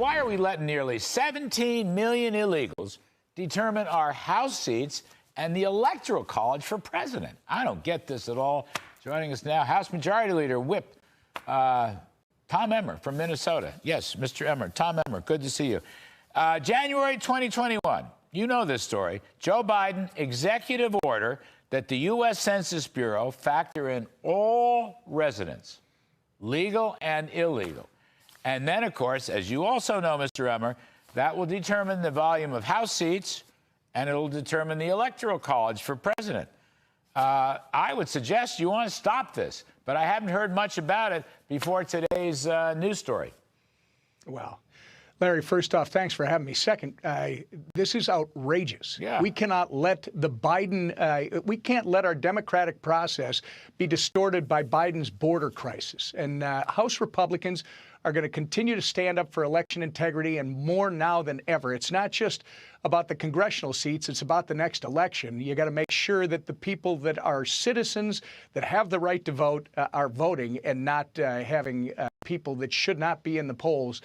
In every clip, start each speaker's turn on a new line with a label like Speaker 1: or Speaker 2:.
Speaker 1: Why are we letting nearly 17 million illegals determine our House seats and the Electoral College for president? I don't get this at all. Joining us now, House Majority Leader Whip Tom Emmer from Minnesota. Yes, Mr. Emmer. Tom Emmer, good to see you. January 2021, you know this story. Joe Biden, executive order that the US Census Bureau factor in all residents, legal and illegal. And then, of course, as you also know, Mr. Emmer, that will determine the volume of House seats, and it'll determine the Electoral College for president. I would suggest you want to stop this, but I haven't heard much about it before today's news story.
Speaker 2: Well, Larry, first off, thanks for having me. Second, this is outrageous.
Speaker 1: Yeah.
Speaker 2: We cannot let we can't let our democratic process be distorted by Biden's border crisis. And House Republicans are going to continue to stand up for election integrity, and more now than ever. It's not just about the congressional seats, it's about the next election. You got to make sure that the people that are citizens that have the right to vote are voting, and not having people that should not be in the polls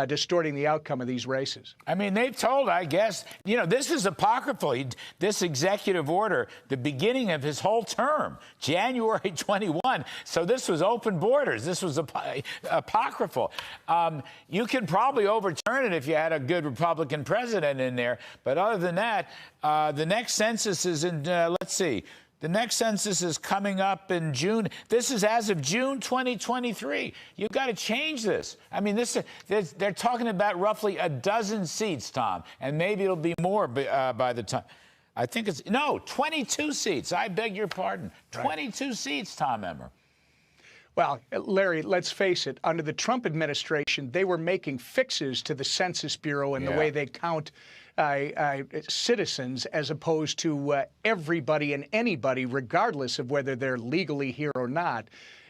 Speaker 2: distorting the outcome of these races.
Speaker 1: I mean, they've told, I guess, you know, this is apocryphal. This executive order, the beginning of his whole term, January 21. So this was open borders. This was apocryphal. You can probably overturn it if you had a good Republican president in there. But other than that, the next census is in, let's see. The next census is coming up in June. This is as of June 2023. You've got to change this. I mean, they're talking about roughly a dozen seats, Tom, and maybe it'll be more by the time. I think it's, no, 22 seats. I beg your pardon. 22 seats, Tom Emmer.
Speaker 2: Well, Larry, let's face it, under the Trump administration, they were making fixes to the Census Bureau and the way they count citizens, as opposed to everybody and anybody, regardless of whether they're legally here or not.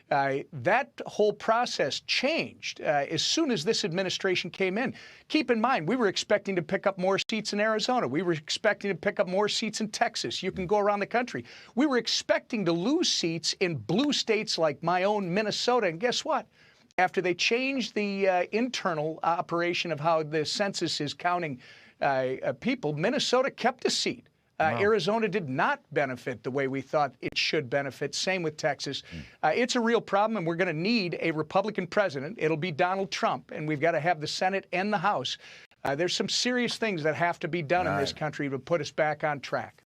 Speaker 2: That whole process changed as soon as this administration came in. Keep in mind, we were expecting to pick up more seats in Arizona. We were expecting to pick up more seats in Texas. You can go around the country. We were expecting to lose seats in blue states like my own Minnesota. And guess what? After they changed the internal operation of how the census is counting people, Minnesota kept a seat. Wow. Arizona did not benefit the way we thought it should benefit. Same with Texas. It's a real problem, and we're going to need a Republican president. It'll be Donald Trump, and we've got to have the Senate and the House. There's some serious things that have to be done in this country to put us back on track.